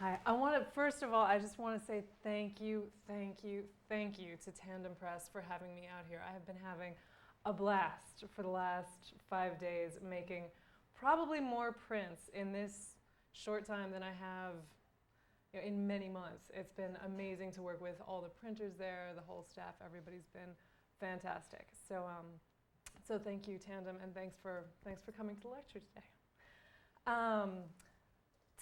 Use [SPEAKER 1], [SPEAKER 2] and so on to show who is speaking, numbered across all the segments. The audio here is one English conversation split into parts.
[SPEAKER 1] Hi. I want to, first of all, I just want to say thank you, thank you, thank you to Tandem Press for having me out here. I have been having a blast for the last 5 days, making probably more prints in this short time than I have in many months. It's been amazing to work with all the printers there, the whole staff. Everybody's been fantastic. So thank you, Tandem, and thanks for coming to the lecture today.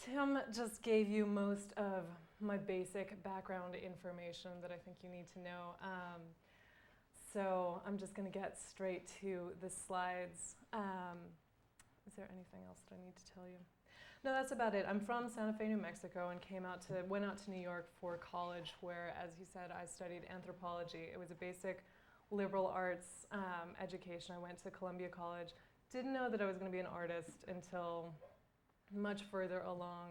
[SPEAKER 1] Tim just gave you most of my basic background information that I think you need to know. So I'm just going to get straight to the slides. Is there anything else that I need to tell you? No, that's about it. I'm from Santa Fe, New Mexico, and went out to New York for college, where, as he said, I studied anthropology. It was a basic liberal arts education. I went to Columbia College. Didn't know that I was going to be an artist until much further along.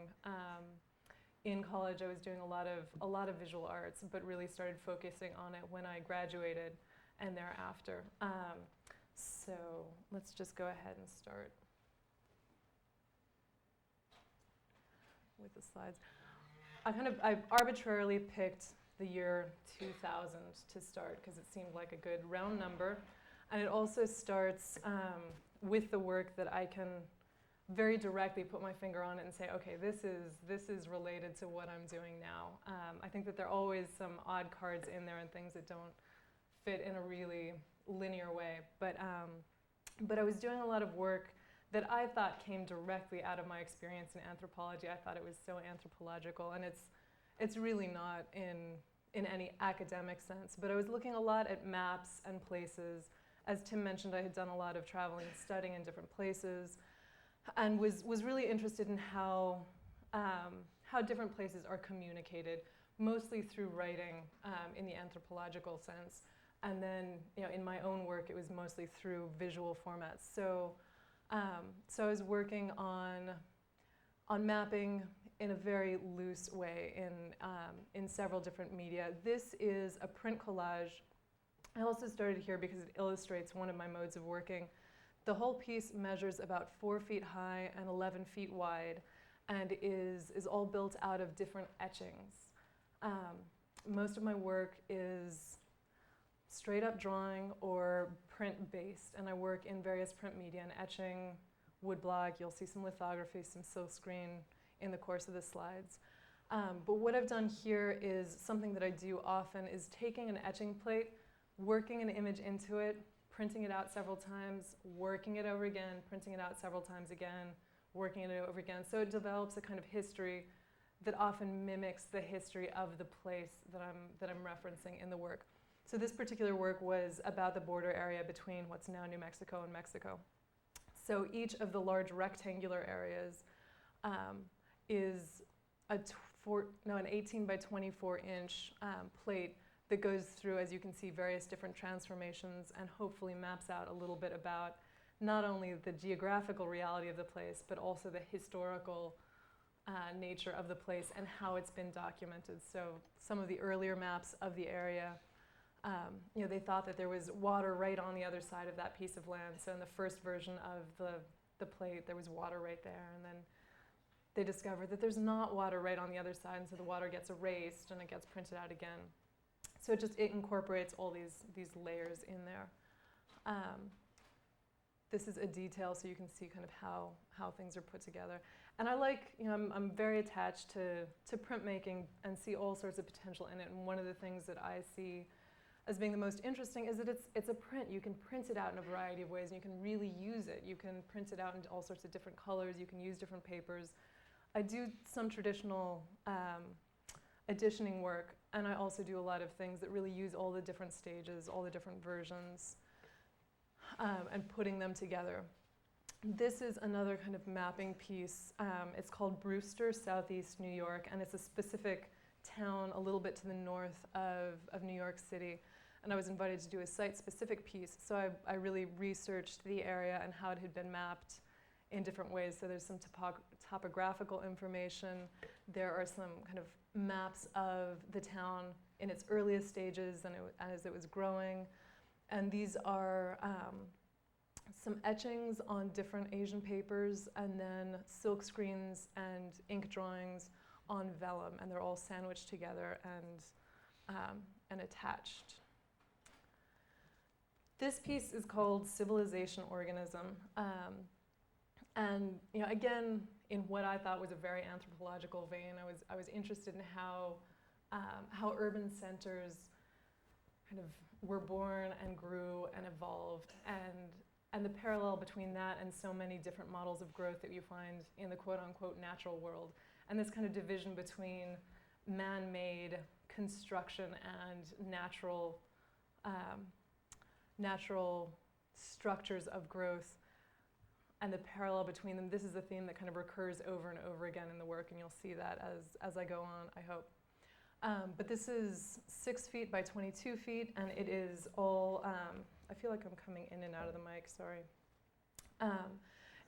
[SPEAKER 1] In college, I was doing a lot of visual arts, but really started focusing on it when I graduated and thereafter. So let's just go ahead and start with the slides. I arbitrarily picked the year 2000 to start because it seemed like a good round number, and it also starts with the work that I can very directly put my finger on it and say, okay, this is related to what I'm doing now. I think that there are always some odd cards in there and things that don't fit in a really linear way. But I was doing a lot of work that I thought came directly out of my experience in anthropology. I thought it was so anthropological, and it's really not in any academic sense. But I was looking a lot at maps and places. As Tim mentioned, I had done a lot of traveling and studying in different places, and was really interested in how different places are communicated, mostly through writing in the anthropological sense. And then in my own work, it was mostly through visual formats. So I was working on mapping in a very loose way in several different media. This is a print collage. I also started here because it illustrates one of my modes of working. The whole piece measures about 4 feet high and 11 feet wide, and is all built out of different etchings. Most of my work is straight up drawing or print based, and I work in various print media and etching, woodblock. You'll see some lithography, some silkscreen in the course of the slides. But what I've done here is something that I do often, is taking an etching plate, working an image into it, printing it out several times, working it over again, printing it out several times again, working it over again. So it develops a kind of history that often mimics the history of the place that I'm referencing in the work. So this particular work was about the border area between what's now New Mexico and Mexico. So each of the large rectangular areas is an 18 by 24 inch plate that goes through, as you can see, various different transformations and hopefully maps out a little bit about not only the geographical reality of the place, but also the historical nature of the place and how it's been documented. So some of the earlier maps of the area, they thought that there was water right on the other side of that piece of land. So in the first version of the plate, there was water right there. And then they discovered that there's not water right on the other side, and so the water gets erased and it gets printed out again. So it incorporates all these layers in there. This is a detail so you can see kind of how things are put together. And I like, I'm very attached to printmaking and see all sorts of potential in it. And one of the things that I see as being the most interesting is that it's a print. You can print it out in a variety of ways, and you can really use it. You can print it out in all sorts of different colors. You can use different papers. I do some traditional editioning work, and I also do a lot of things that really use all the different stages, all the different versions, and putting them together. This is another kind of mapping piece. It's called Brewster, Southeast New York, and it's a specific town a little bit to the north of New York City. And I was invited to do a site-specific piece, so I really researched the area and how it had been mapped in different ways. So there's some topographical information. There are some kind of maps of the town in its earliest stages and as it was growing. And these are some etchings on different Asian papers, and then silk screens and ink drawings on vellum, and they're all sandwiched together and attached. This piece is called Civilization Organism. And again, in what I thought was a very anthropological vein, I was interested in how urban centers kind of were born and grew and evolved, and the parallel between that and so many different models of growth that you find in the quote-unquote natural world, and this kind of division between man-made construction and natural structures of growth, and the parallel between them. This is a theme that kind of recurs over and over again in the work, and you'll see that as I go on, I hope. But this is 6 feet by 22 feet, and it is all, I feel like I'm coming in and out of the mic, sorry.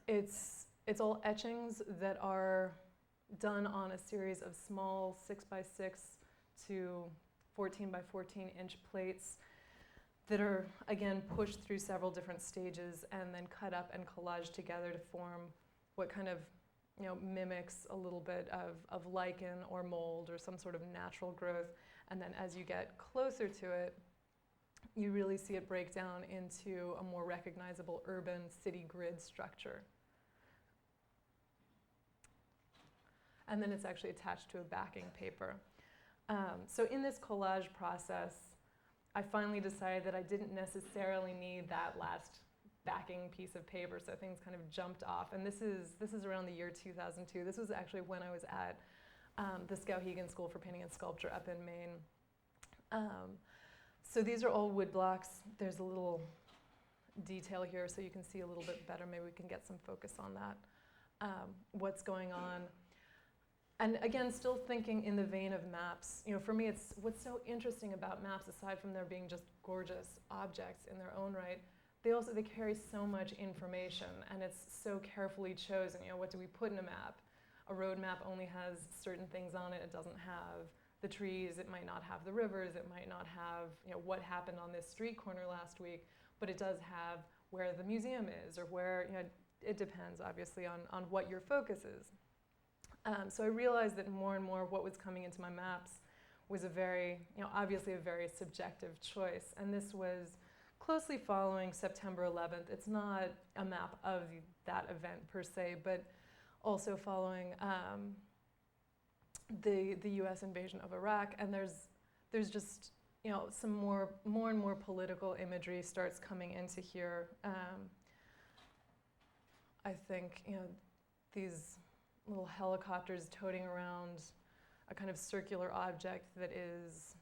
[SPEAKER 1] It's all etchings that are done on a series of small 6 by 6 to 14 by 14 inch plates that are, again, pushed through several different stages and then cut up and collaged together to form what kind of mimics a little bit of lichen or mold or some sort of natural growth. And then as you get closer to it, you really see it break down into a more recognizable urban city grid structure. And then it's actually attached to a backing paper. So in this collage process, I finally decided that I didn't necessarily need that last backing piece of paper, so things kind of jumped off. And this is around the year 2002. This was actually when I was at the Skowhegan School for Painting and Sculpture up in Maine. So these are all wood blocks. There's a little detail here so you can see a little bit better. Maybe we can get some focus on that, what's going on. And again, still thinking in the vein of maps. For me, it's what's so interesting about maps, aside from there being just gorgeous objects in their own right, they carry so much information, and it's so carefully chosen. What do we put in a map? A road map only has certain things on it. It doesn't have the trees. It might not have the rivers. It might not have what happened on this street corner last week, but it does have where the museum is, or where, it depends obviously on what your focus is. So I realized that more and more what was coming into my maps was obviously a very subjective choice. And this was closely following September 11th. It's not a map of that event per se, but also following the U.S. invasion of Iraq. And there's just some more and more political imagery starts coming into here. I think these little helicopters toting around a kind of circular object that is,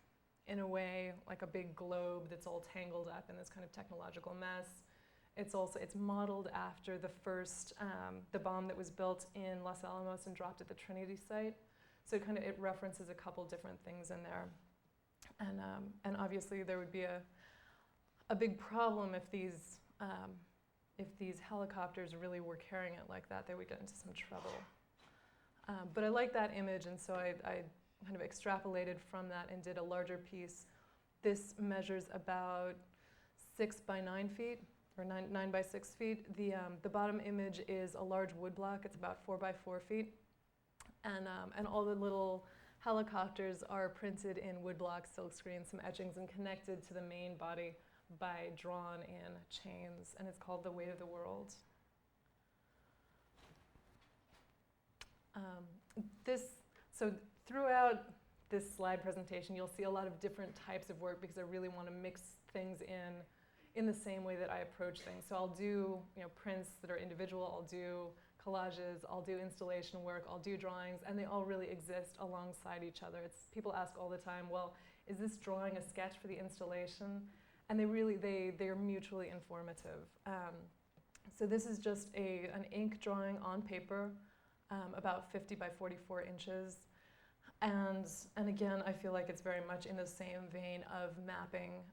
[SPEAKER 1] in a way, like a big globe that's all tangled up in this kind of technological mess. It's modeled after the bomb that was built in Los Alamos and dropped at the Trinity site. So it references a couple different things in there. And obviously there would be a big problem if these helicopters really were carrying it like that. They would get into some trouble. But I like that image, and so I kind of extrapolated from that and did a larger piece. This measures about 6 by 9 feet, or 9 by 6 feet. The bottom image is a large wood block. It's about 4 by 4 feet. And all the little helicopters are printed in wood blocks, silk screen, some etchings, and connected to the main body by drawn-in chains. And it's called The Weight of the World. So throughout this slide presentation, you'll see a lot of different types of work because I really want to mix things in the same way that I approach things. So I'll do prints that are individual, I'll do collages, I'll do installation work, I'll do drawings, and they all really exist alongside each other. People ask all the time, well, is this drawing a sketch for the installation? And they are mutually informative. So this is just an ink drawing on paper, about 50 by 44 inches. And again, I feel like it's very much in the same vein of mapping,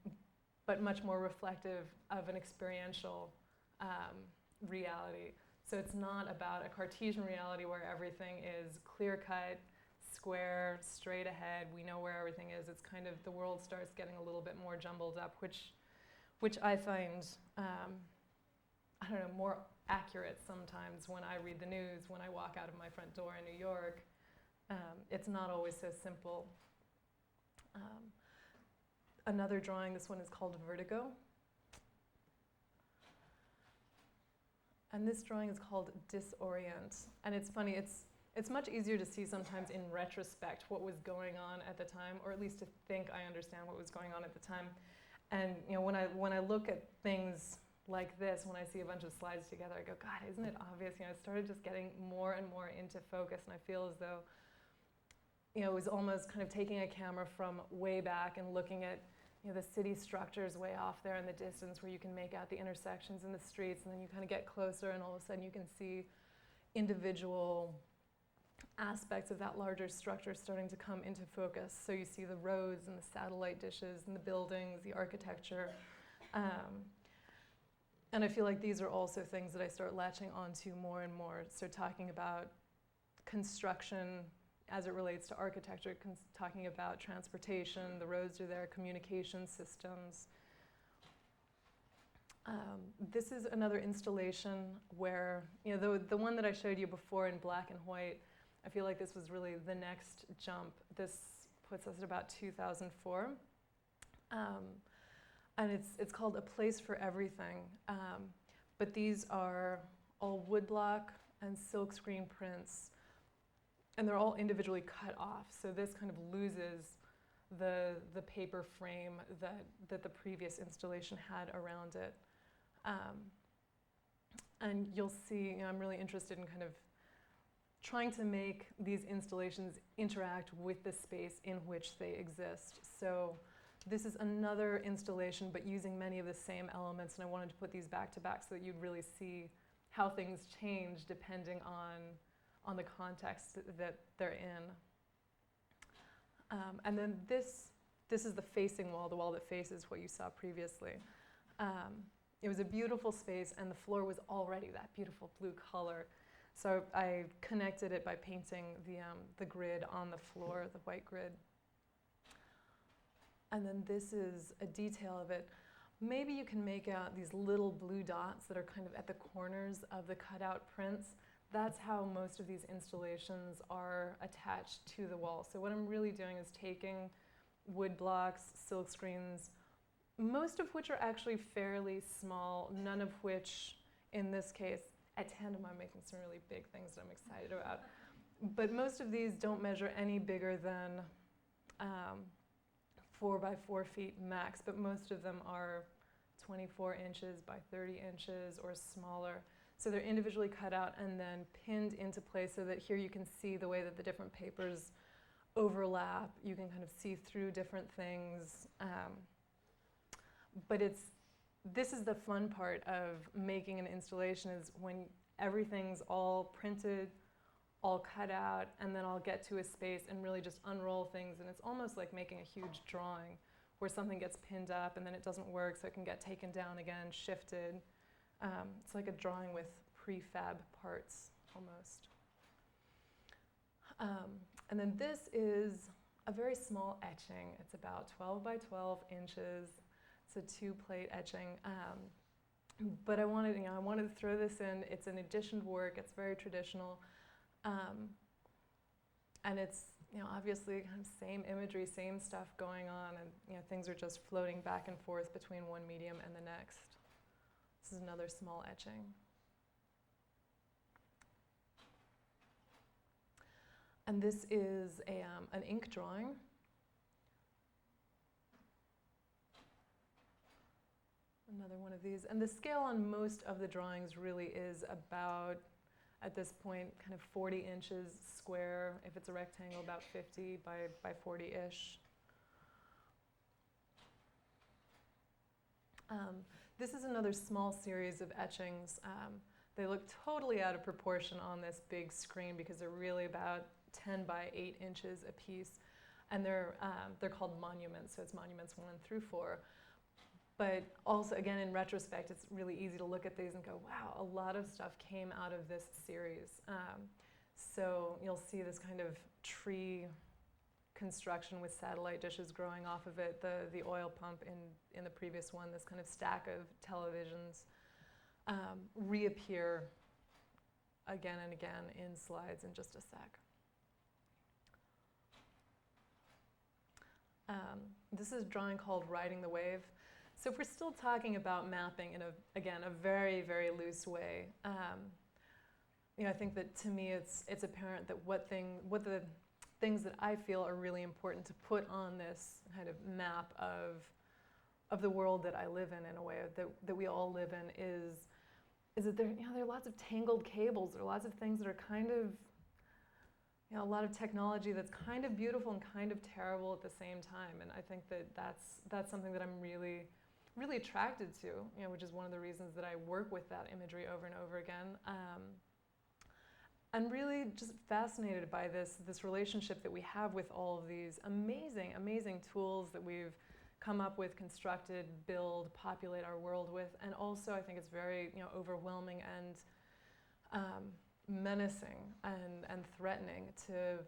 [SPEAKER 1] but much more reflective of an experiential reality. So it's not about a Cartesian reality where everything is clear-cut, square, straight ahead. We know where everything is. It's kind of, the world starts getting a little bit more jumbled up, which I find, more accurate sometimes when I read the news, when I walk out of my front door in New York. It's not always so simple. Another drawing, this one is called Vertigo. And this drawing is called Disorient. And it's funny, it's much easier to see sometimes in retrospect what was going on at the time, or at least to think I understand what was going on at the time. And when I look at things like this, when I see a bunch of slides together, I go, God, isn't it obvious? I started just getting more and more into focus, and I feel as though it was almost kind of taking a camera from way back and looking at the city structures way off there in the distance where you can make out the intersections and the streets, and then you kind of get closer and all of a sudden you can see individual aspects of that larger structure starting to come into focus. So you see the roads and the satellite dishes and the buildings, the architecture. And I feel like these are also things that I start latching onto more and more. So talking about construction as it relates to architecture, talking about transportation, the roads are there, communication systems. This is another installation where, the one that I showed you before in black and white, I feel like this was really the next jump. This puts us at about 2004. And it's called A Place for Everything. But these are all woodblock and silkscreen prints, and they're all individually cut off. So this kind of loses the paper frame that the previous installation had around it. And you'll see, I'm really interested in kind of trying to make these installations interact with the space in which they exist. So this is another installation, but using many of the same elements, and I wanted to put these back to back so that you'd really see how things change depending on the context that they're in. And then this is the facing wall, the wall that faces what you saw previously. It was a beautiful space, and the floor was already that beautiful blue color. So I connected it by painting the grid on the floor, the white grid. And then this is a detail of it. Maybe you can make out these little blue dots that are kind of at the corners of the cutout prints. That's how most of these installations are attached to the wall. So what I'm really doing is taking wood blocks, silk screens, most of which are actually fairly small, none of which, in this case, at Tandem I'm making some really big things that I'm excited about. But most of these don't measure any bigger than 4 by 4 feet max, but most of them are 24 inches by 30 inches or smaller. So they're individually cut out and then pinned into place so that here you can see the way that the different papers overlap. You can kind of see through different things. But this is the fun part of making an installation, is when everything's all printed, all cut out, and then I'll get to a space and really just unroll things, and it's almost like making a huge drawing where something gets pinned up and then it doesn't work, so it can get taken down again, shifted. It's like a drawing with prefab parts, almost. And then this is a very small etching. It's about 12 by 12 inches. It's a 2-plate etching. But I wanted to throw this in. It's an editioned work. It's very traditional. And it's, obviously kind of same imagery, same stuff going on, and things are just floating back and forth between one medium and the next. This is another small etching. And this is an ink drawing. Another one of these. And the scale on most of the drawings really is about, at this point, kind of 40 inches square. If it's a rectangle, about 50 by 40-ish. This is another small series of etchings. They look totally out of proportion on this big screen because they're really about 10 by 8 inches a piece. And they're called monuments, so it's monuments 1 through 4. But also, again, in retrospect, it's really easy to look at these and go, wow, a lot of stuff came out of this series. So you'll see this kind of tree construction with satellite dishes growing off of it, the oil pump in the previous one, this kind of stack of televisions reappear again and again in slides in just a sec. This is a drawing called Riding the Wave. So if we're still talking about mapping in, again, a very, very loose way, I think that to me it's apparent that what the things that I feel are really important to put on this kind of map of the world that I live in a way, that we all live in, is that there are lots of tangled cables. There are lots of things that are kind of, a lot of technology that's kind of beautiful and kind of terrible at the same time. And I think that that's something that I'm really, really attracted to, which is one of the reasons that I work with that imagery over and over again. I'm really just fascinated by this relationship that we have with all of these amazing, amazing tools that we've come up with, constructed, build, populate our world with. And also I think it's very overwhelming and menacing and threatening to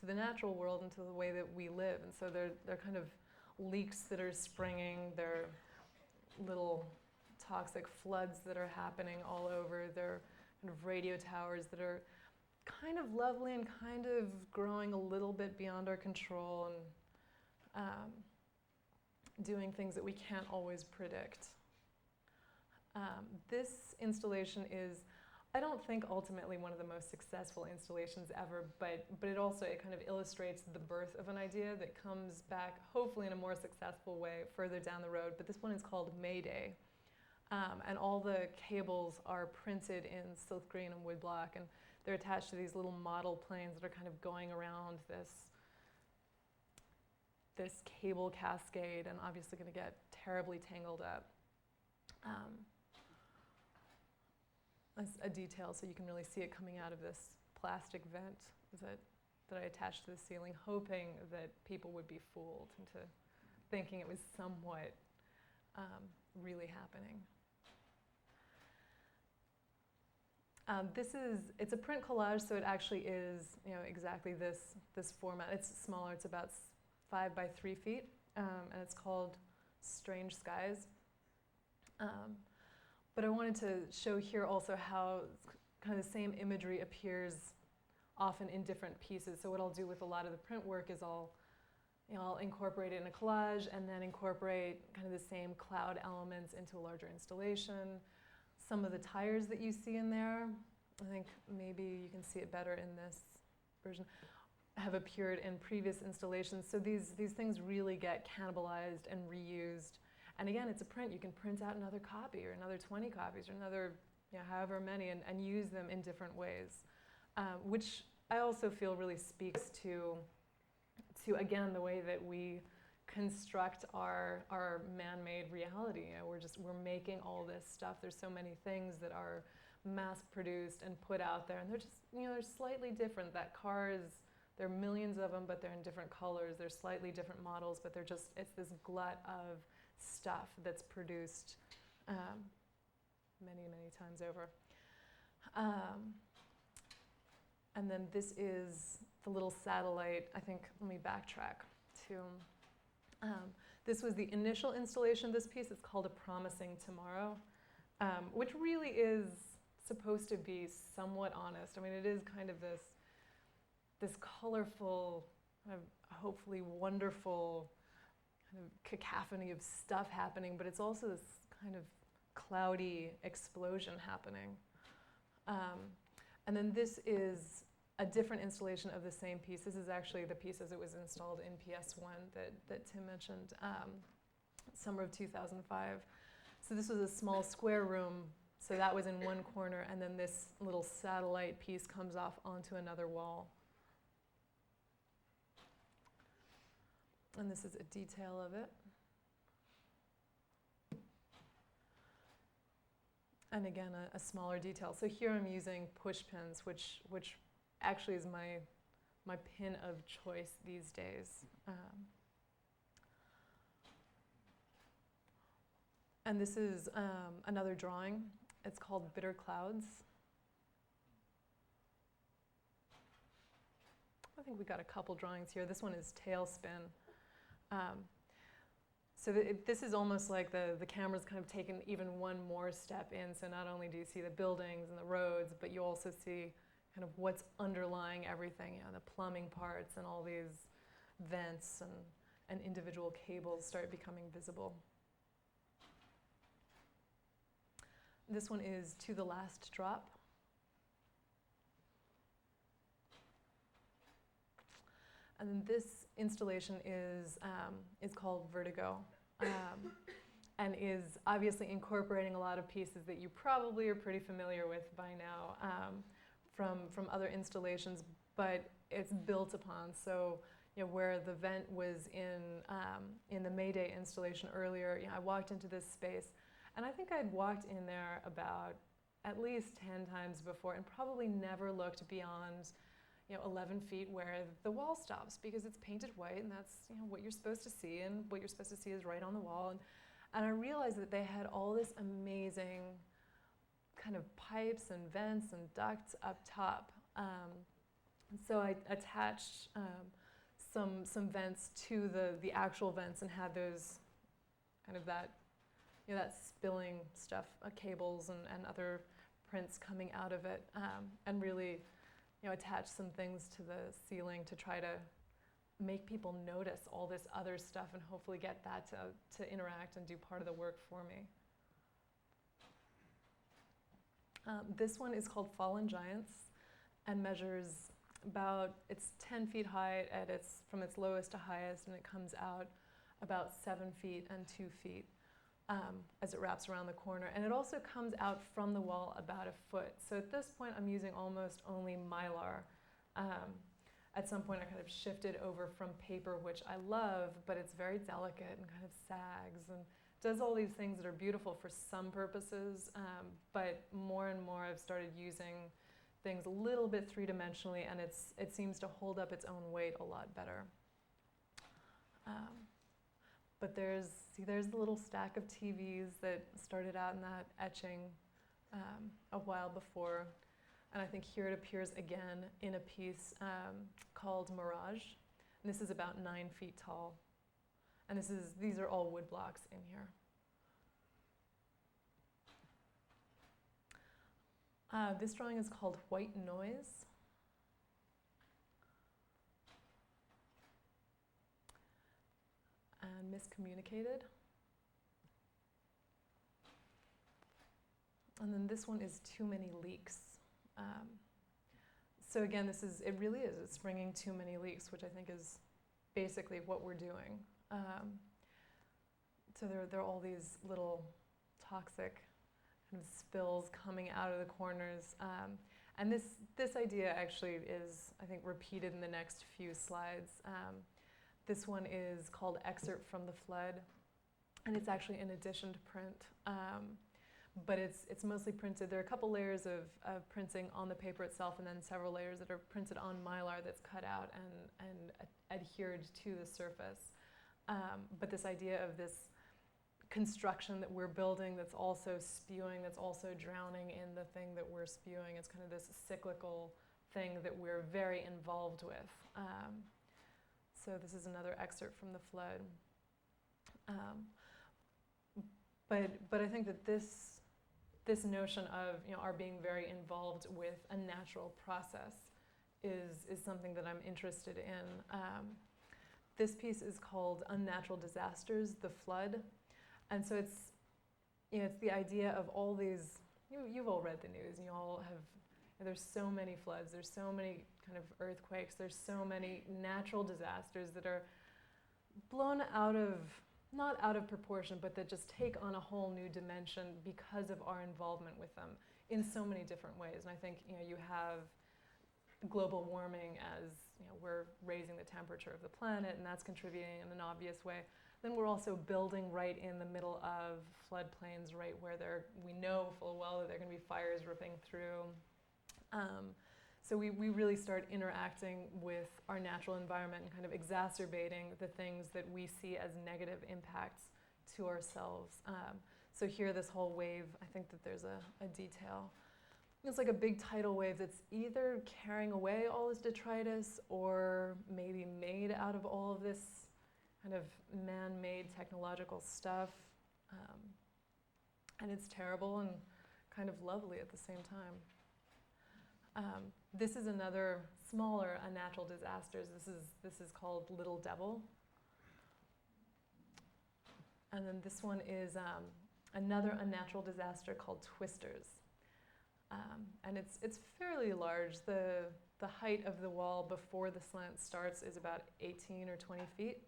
[SPEAKER 1] the natural world and to the way that we live. And so they're kind of leaks that are springing, they're little toxic floods that are happening all over, they're kind of radio towers that are kind of lovely and kind of growing a little bit beyond our control and doing things that we can't always predict. This installation is, I don't think ultimately one of the most successful installations ever, but it kind of illustrates the birth of an idea that comes back hopefully in a more successful way further down the road. But this one is called Mayday. And all the cables are printed in silk green and woodblock, and they're attached to these little model planes that are kind of going around this cable cascade, and obviously going to get terribly tangled up. A detail so you can really see it coming out of this plastic vent that I attached to the ceiling, hoping that people would be fooled into thinking it was somewhat really happening. It's a print collage, so it actually is exactly this format. It's smaller, it's about 5 by 3 feet, and it's called Strange Skies. But I wanted to show here also how kind of the same imagery appears often in different pieces. So what I'll do with a lot of the print work is I'll incorporate it in a collage and then incorporate kind of the same cloud elements into a larger installation. Some of the tires that you see in there, I think maybe you can see it better in this version, have appeared in previous installations. So these things really get cannibalized and reused. And again, it's a print. You can print out another copy or another 20 copies or another however many and use them in different ways, which I also feel really speaks to again, the way that we construct our man-made reality. We're making all this stuff. There's so many things that are mass-produced and put out there, and they're just they're slightly different. That cars, there are millions of them, but they're in different colors. They're slightly different models, but it's this glut of stuff that's produced many, many times over. And then this is the little satellite. I think, let me backtrack to, this was the initial installation of this piece. It's called A Promising Tomorrow, which really is supposed to be somewhat honest. I mean, it is kind of this colorful, kind of hopefully wonderful kind of cacophony of stuff happening, but it's also this kind of cloudy explosion happening. And then this is a different installation of the same piece. This is actually the piece as it was installed in PS1 that Tim mentioned, summer of 2005. So this was a small square room, so that was in one corner, and then this little satellite piece comes off onto another wall. And this is a detail of it. And again, a smaller detail. So here I'm using push pins, which actually is my pin of choice these days. And this is another drawing. It's called Bitter Clouds. I think we got a couple drawings here. This one is Tailspin. So this is almost like the camera's kind of taken even one more step in. So not only do you see the buildings and the roads, but you also see kind of what's underlying everything, the plumbing parts and all these vents and individual cables start becoming visible. This one is To the Last Drop. And then this installation is called Vertigo, and is obviously incorporating a lot of pieces that you probably are pretty familiar with by now from other installations, but it's built upon. So, you know, where the vent was in the Mayday installation earlier, you know, I walked into this space, and I think I'd walked in there about at least 10 times before, and probably never looked beyond, you know, 11 feet where the wall stops, because it's painted white, and that's, you know, what you're supposed to see, and what you're supposed to see is right on the wall. And I realized that they had all this amazing kind of pipes and vents and ducts up top. So I attached some vents to the actual vents, and had those kind of that, you know, that spilling stuff, cables and other prints coming out of it, and really, you know, attach some things to the ceiling to try to make people notice all this other stuff, and hopefully get that to interact and do part of the work for me. This one is called Fallen Giants, and measures about, it's 10 feet high from its lowest to highest, and it comes out about 7 feet and 2 feet as it wraps around the corner. And it also comes out from the wall about a foot. So at this point, I'm using almost only Mylar. At some point, I kind of shifted over from paper, which I love, but it's very delicate and kind of sags and does all these things that are beautiful for some purposes, but more and more I've started using things a little bit three-dimensionally, and it seems to hold up its own weight a lot better. But there's the little stack of TVs that started out in that etching a while before. And I think here it appears again in a piece called Mirage. And this is about 9 feet tall. And these are all wood blocks in here. This drawing is called White Noise. And Miscommunicated. And then this one is Too Many Leaks. So again, it really is, it's bringing too many leaks, which I think is basically what we're doing. So there are all these little toxic kind of spills coming out of the corners. And this idea actually is, I think, repeated in the next few slides. This one is called Excerpt from the Flood, and it's actually in addition to print. But it's mostly printed. There are a couple layers of printing on the paper itself, and then several layers that are printed on Mylar that's cut out and adhered to the surface. But this idea of this construction that we're building that's also spewing, that's also drowning in the thing that we're spewing, it's kind of this cyclical thing that we're very involved with. So this is another excerpt from the Flood. But I think that this notion of, you know, our being very involved with a natural process is something that I'm interested in. This piece is called Unnatural Disasters, the Flood. And so it's the idea of all these, you've all read the news, and you all have, there's so many floods, there's so many kind of earthquakes, there's so many natural disasters that are blown out of, not out of proportion, but that just take on a whole new dimension because of our involvement with them in so many different ways. And I think, you have global warming as, we're raising the temperature of the planet, and that's contributing in an obvious way. Then we're also building right in the middle of floodplains, right where we know full well that there are going to be fires ripping through. So we really start interacting with our natural environment and kind of exacerbating the things that we see as negative impacts to ourselves. So here, this whole wave, I think that there's a detail. It's like a big tidal wave that's either carrying away all this detritus or maybe made out of all of this kind of man-made technological stuff. And it's terrible and kind of lovely at the same time. This is another smaller unnatural disasters. This is called Little Devil. And then this one is another unnatural disaster called Twisters. And it's fairly large. The height of the wall before the slant starts is about 18 or 20 feet.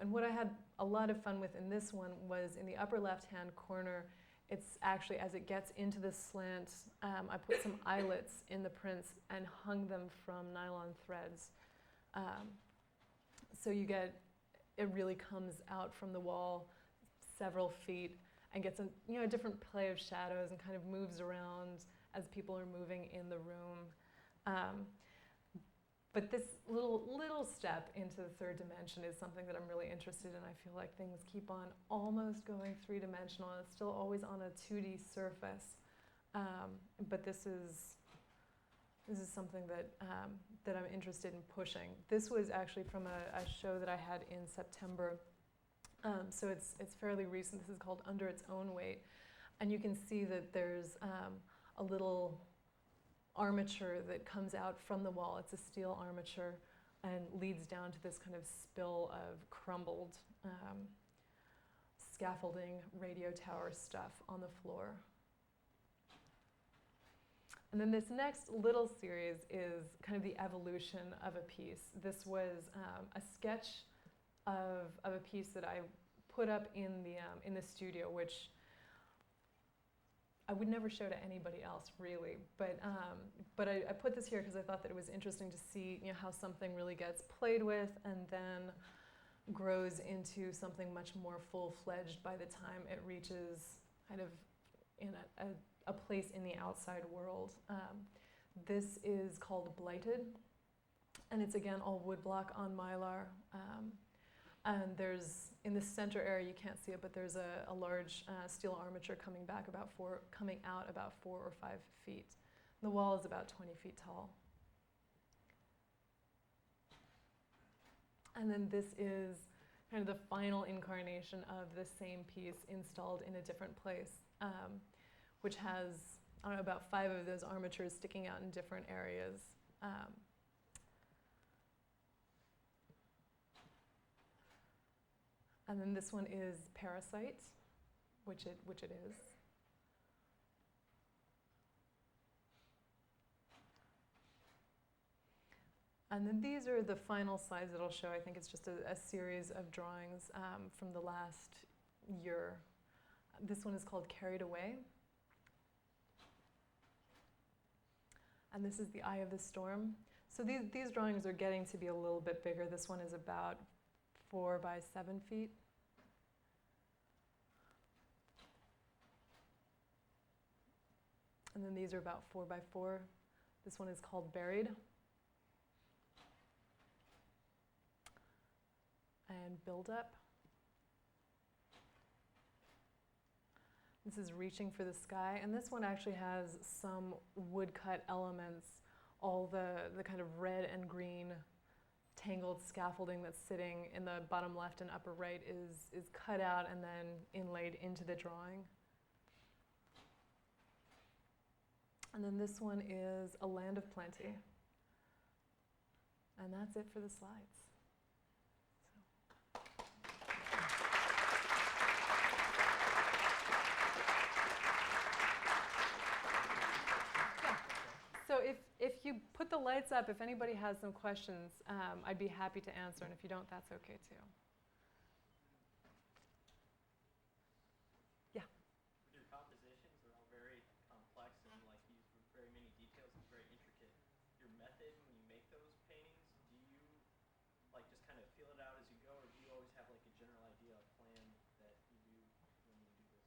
[SPEAKER 1] And what I had a lot of fun with in this one was in the upper left-hand corner, it's actually, as it gets into the slant, I put some eyelets in the prints and hung them from nylon threads. So you get, it really comes out from the wall several feet and gets a different play of shadows and kind of moves around as people are moving in the room. But this little step into the third dimension is something that I'm really interested in. I feel like things keep on almost going three-dimensional. It's still always on a 2D surface. But this is something that I'm interested in pushing. This was actually from a show that I had in September. So it's fairly recent. This is called Under Its Own Weight. And you can see that there's a little armature that comes out from the wall. It's a steel armature and leads down to this kind of spill of crumbled scaffolding, radio tower stuff on the floor. And then this next little series is kind of the evolution of a piece. This was a sketch of a piece that I put up in the studio, which I would never show to anybody else, really. But I put this here because I thought that it was interesting to see how something really gets played with and then grows into something much more full-fledged by the time it reaches kind of in a place in the outside world. This is called Blighted, and it's again all woodblock on Mylar. And there's, in the center area, you can't see it, but there's a large steel armature coming out about 4 or 5 feet. The wall is about 20 feet tall. And then this is kind of the final incarnation of the same piece installed in a different place, which has, I don't know, about 5 of those armatures sticking out in different areas. And then this one is Parasite, which it is. And then these are the final slides that I'll show. I think it's just a series of drawings from the last year. This one is called Carried Away. And this is the Eye of the Storm. So these drawings are getting to be a little bit bigger. This one is about 4 by 7 feet. And then these are about 4 by 4. This one is called Buried. And Build Up. This is Reaching for the Sky. And this one actually has some woodcut elements. All the kind of red and green tangled scaffolding that's sitting in the bottom left and upper right is cut out and then inlaid into the drawing. And then this one is A Land of Plenty. And that's it for the slides. So if you put the lights up, if anybody has some questions, I'd be happy to answer. And if you don't, that's okay too. Yeah.
[SPEAKER 2] Your compositions are all very complex and use very many details. It's very intricate. Your method when you make those paintings, do you just kind of feel it out as you go, or do you always have a general idea, a plan that you do when you do this?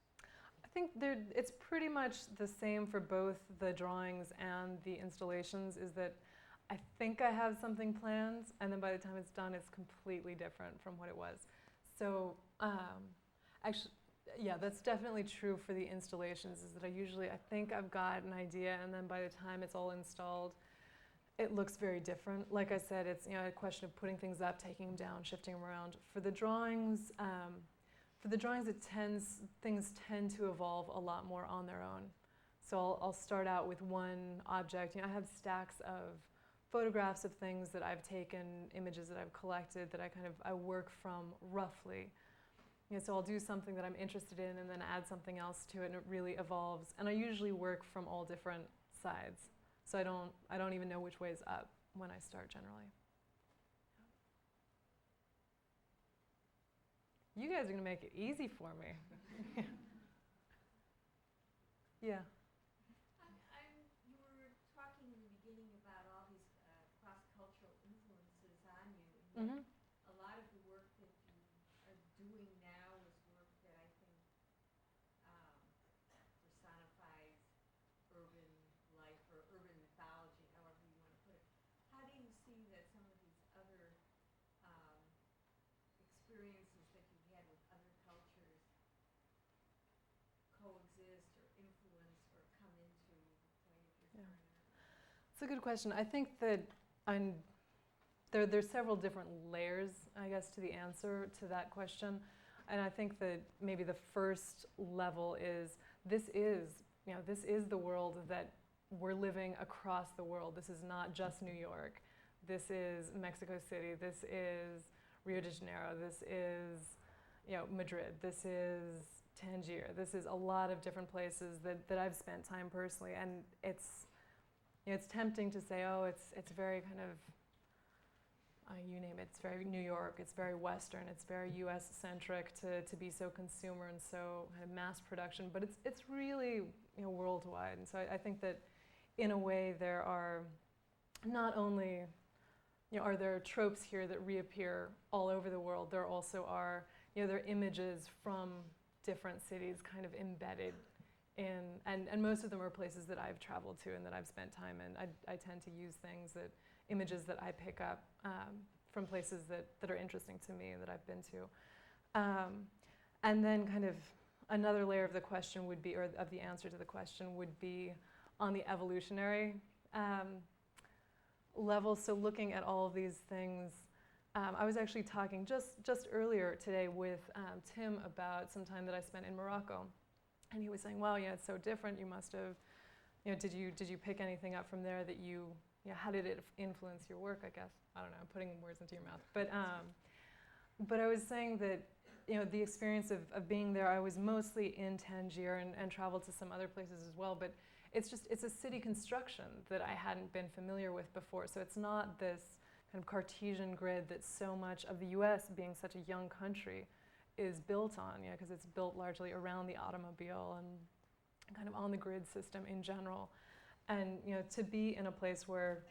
[SPEAKER 1] I think it's pretty much the same for both the drawings and the installations, is that I think I have something planned, and then by the time it's done, it's completely different from what it was. So actually, yeah, that's definitely true for the installations, is that I think I've got an idea, and then by the time it's all installed, it looks very different. Like I said, it's a question of putting things up, taking them down, shifting them around. For the drawings, things tend to evolve a lot more on their own. So I'll start out with one object. I have stacks of photographs of things that I've taken, images that I've collected that I work from roughly. so I'll do something that I'm interested in and then add something else to it, and it really evolves. And I usually work from all different sides, so I don't even know which way is up when I start generally. You guys are gonna make it easy for me. Yeah.
[SPEAKER 3] You were talking in the beginning about all these cross-cultural influences on you, and yet a lot of the work that you are doing now is work that I think personifies urban life or urban mythology, however you want to put it. How do you see that some of these other experiences that you've had with other cultures coexist or influence or come into the play of your
[SPEAKER 1] Yeah.
[SPEAKER 3] career?
[SPEAKER 1] It's a good question. I think that there's several different layers, I guess, to the answer to that question. And I think that maybe the first level is this is the world that we're living across the world. This is not just New York. This is Mexico City. This is Rio de Janeiro. This is Madrid. This is Tangier. This is a lot of different places that I've spent time personally, and it's tempting to say, oh, it's very kind of you name it. It's very New York. It's very Western. It's very U.S. centric to be so consumer and so kind of mass production. But it's really worldwide. And so I think that in a way there are not only are there tropes here that reappear all over the world. There also are there are images from different cities kind of embedded in, and most of them are places that I've traveled to and that I've spent time in. I tend to use images that I pick up from places that are interesting to me and that I've been to. And then kind of another layer of the question would be, or of the answer to the question would be on the evolutionary level. So looking at all of these things, I was actually talking just earlier today with Tim about some time that I spent in Morocco. And he was saying, wow, yeah, it's so different. You must have, did you pick anything up from there that how did it influence your work, I guess? I don't know, I'm putting words into your mouth. But I was saying that, the experience of being there, I was mostly in Tangier and traveled to some other places as well, but it's a city construction that I hadn't been familiar with before. So it's not this kind of Cartesian grid that so much of the US, being such a young country, is built on, because it's built largely around the automobile and kind of on the grid system in general. And to be in a place where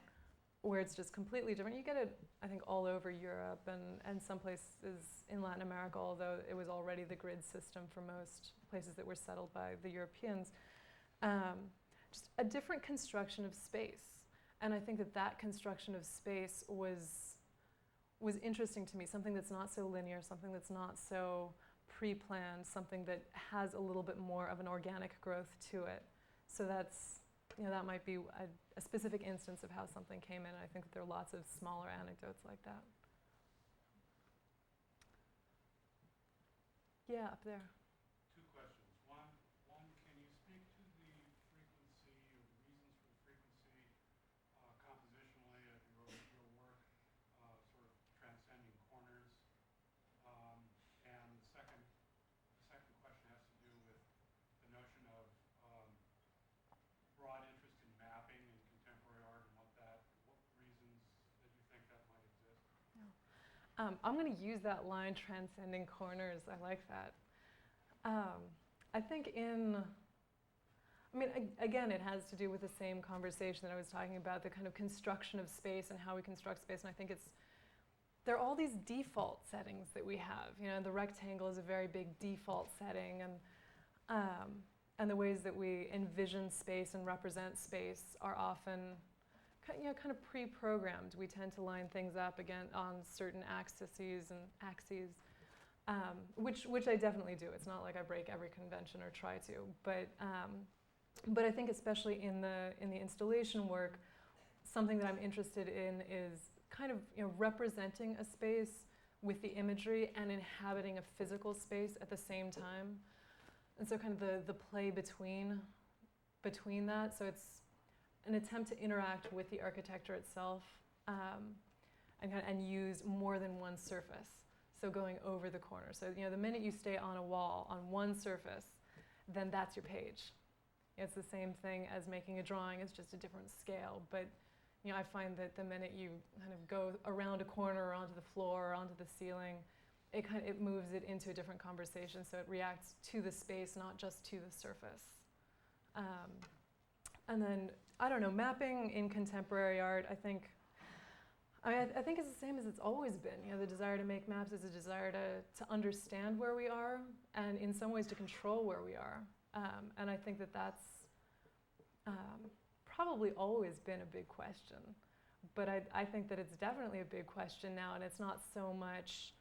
[SPEAKER 1] it's just completely different. You get it, I think, all over Europe and some places in Latin America, although it was already the grid system for most places that were settled by the Europeans. Just a different construction of space. And I think that construction of space was interesting to me, something that's not so linear, something that's not so pre-planned, something that has a little bit more of an organic growth to it. So that's, that might be a specific instance of how something came in. I think that there are lots of smaller anecdotes like that. Yeah, up there.
[SPEAKER 4] Two questions. One, can you speak to the frequency or the reasons for the frequency compositionally of your work, sort of transcending corners? And the second question has to do with the notion of broad interest in mapping in contemporary art and what reasons that you think that might exist.
[SPEAKER 1] I'm going to use that line, transcending corners. I like that. I think again, it has to do with the same conversation that I was talking about, the kind of construction of space and how we construct space. And I think there are all these default settings that we have. The rectangle is a very big default setting, and the ways that we envision space and represent space are often kind of pre-programmed. We tend to line things up again on certain axes, which I definitely do. It's not like I break every convention or try to, but I think especially in the installation work, something that I'm interested in is kind of representing a space with the imagery and inhabiting a physical space at the same time. And so kind of the play between that. So it's an attempt to interact with the architecture itself and use more than one surface. so going over the corner. So, the minute you stay on a wall, on one surface, then that's your page. It's the same thing as making a drawing, it's just a different scale. But, I find that the minute you kind of go around a corner or onto the floor or onto the ceiling, it moves it into a different conversation, so it reacts to the space, not just to the surface. And then, I don't know, mapping in contemporary art, I think it's the same as it's always been. The desire to make maps is a desire to understand where we are, and in some ways to control where we are. And I think that that's probably always been a big question. But I think that it's definitely a big question now, and it's not so much,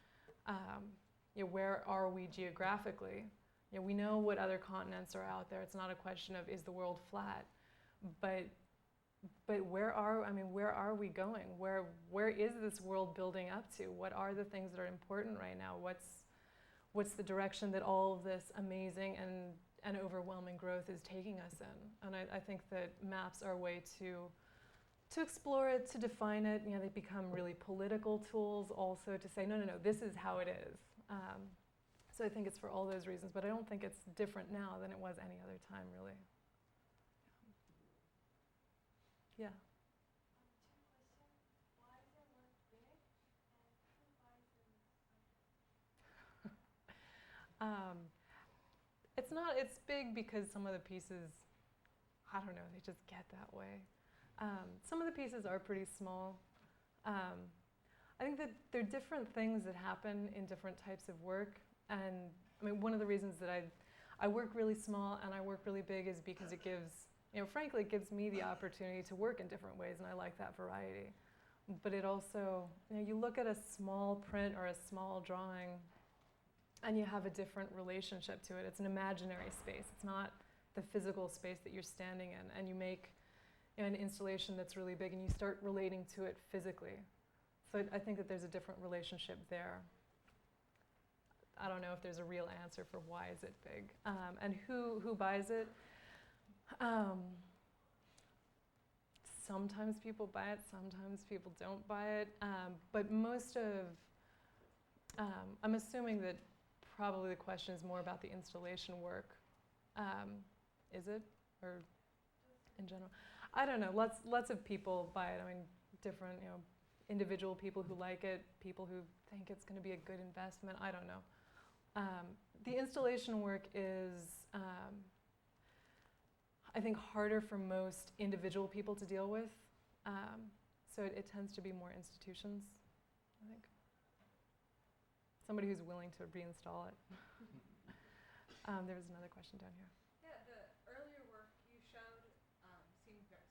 [SPEAKER 1] where are we geographically? We know what other continents are out there. It's not a question of, is the world flat? But where are we going? Where is this world building up to? What are the things that are important right now? What's the direction that all of this amazing and overwhelming growth is taking us in? And I think that maps are a way to explore it, to define it. They become really political tools also to say, no, this is how it is. So I think it's for all those reasons, but I don't think it's different now than it was any other time, really. Yeah.
[SPEAKER 3] Why is their work big, and who buys them?
[SPEAKER 1] It's big because some of the pieces, I don't know, they just get that way. Some of the pieces are pretty small. I think that there are different things that happen in different types of work. And one of the reasons that I work really small and I work really big is because it gives, frankly, it gives me the opportunity to work in different ways, and I like that variety. But it also, you look at a small print or a small drawing, and you have a different relationship to it. It's an imaginary space. It's not the physical space that you're standing in. And you make an installation that's really big, and you start relating to it physically. So I think that there's a different relationship there. I don't know if there's a real answer for why is it big. And who buys it? Sometimes people buy it, sometimes people don't buy it. But most of, I'm assuming that probably the question is more about the installation work. Is it? Or in general? I don't know. Lots of people buy it. Different, individual people who like it, people who think it's going to be a good investment. I don't know. The installation work is, I think, harder for most individual people to deal with. So it tends to be more institutions, I think. Somebody who's willing to reinstall it. There was another question down here.
[SPEAKER 3] Yeah, the earlier work you showed seemed it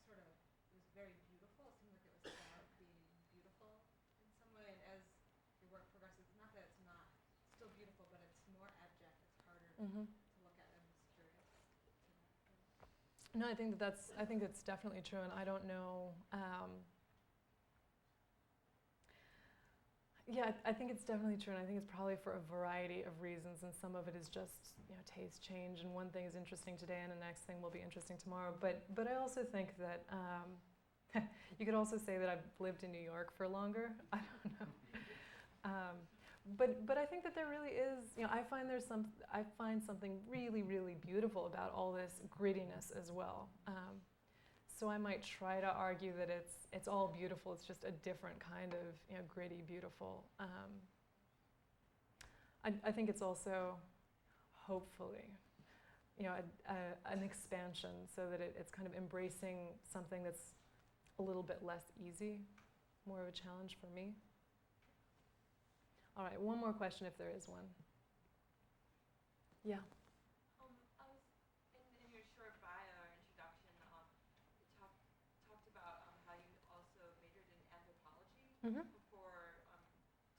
[SPEAKER 3] was very beautiful. It seemed like it was about being beautiful in some way. And as your work progresses, not that it's not still beautiful, but it's more abject. It's harder to look at. I'm just curious.
[SPEAKER 1] No, I think that's definitely true, and I don't know. Yeah, I think it's definitely true, and I think it's probably for a variety of reasons, and some of it is just, taste change, and one thing is interesting today, and the next thing will be interesting tomorrow. But I also think that you could also say that I've lived in New York for longer. I don't know. But I think that there really is, I find something really, really beautiful about all this grittiness as well. So I might try to argue that it's all beautiful. It's just a different kind of gritty, beautiful. I think it's also, hopefully, an expansion so that it's kind of embracing something that's a little bit less easy, more of a challenge for me. All right, one more question if there is one. Yeah.
[SPEAKER 5] I was in your short bio or introduction, you talked about how you also majored in anthropology before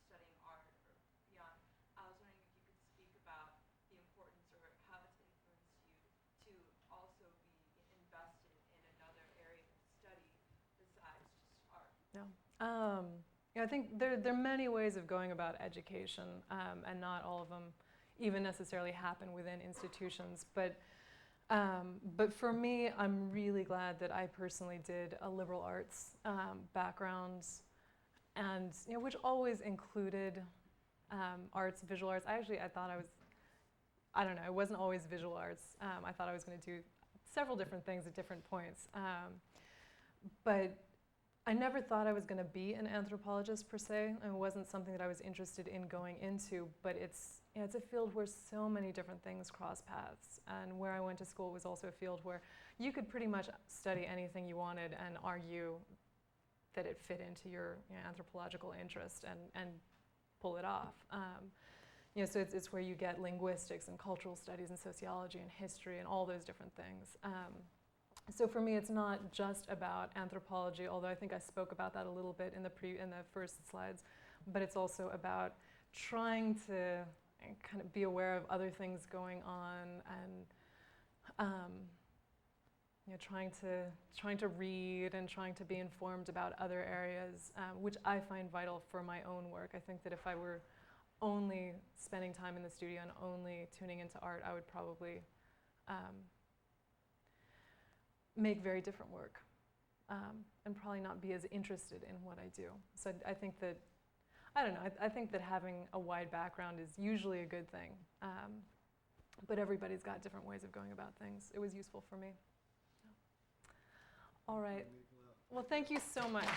[SPEAKER 5] studying art or beyond. I was wondering if you could speak about the importance or how it's influenced you to also be invested in another area of study besides just art.
[SPEAKER 1] No. I think there are many ways of going about education, and not all of them even necessarily happen within institutions. But for me, I'm really glad that I personally did a liberal arts background, and which always included arts, visual arts. I thought I don't know, it wasn't always visual arts. I thought I was going to do several different things at different points. But I never thought I was going to be an anthropologist per se. It wasn't something that I was interested in going into, but it's a field where so many different things cross paths. And where I went to school was also a field where you could pretty much study anything you wanted and argue that it fit into your anthropological interest and pull it off. So it's where you get linguistics and cultural studies and sociology and history and all those different things. So for me, it's not just about anthropology, although I think I spoke about that a little bit in the first slides, but it's also about trying to kind of be aware of other things going on and trying to read and trying to be informed about other areas, which I find vital for my own work. I think that if I were only spending time in the studio and only tuning into art, I would probably make very different work and probably not be as interested in what I do. So I think that, I don't know, I think that having a wide background is usually a good thing. But everybody's got different ways of going about things. It was useful for me. All right. Well, thank you so much.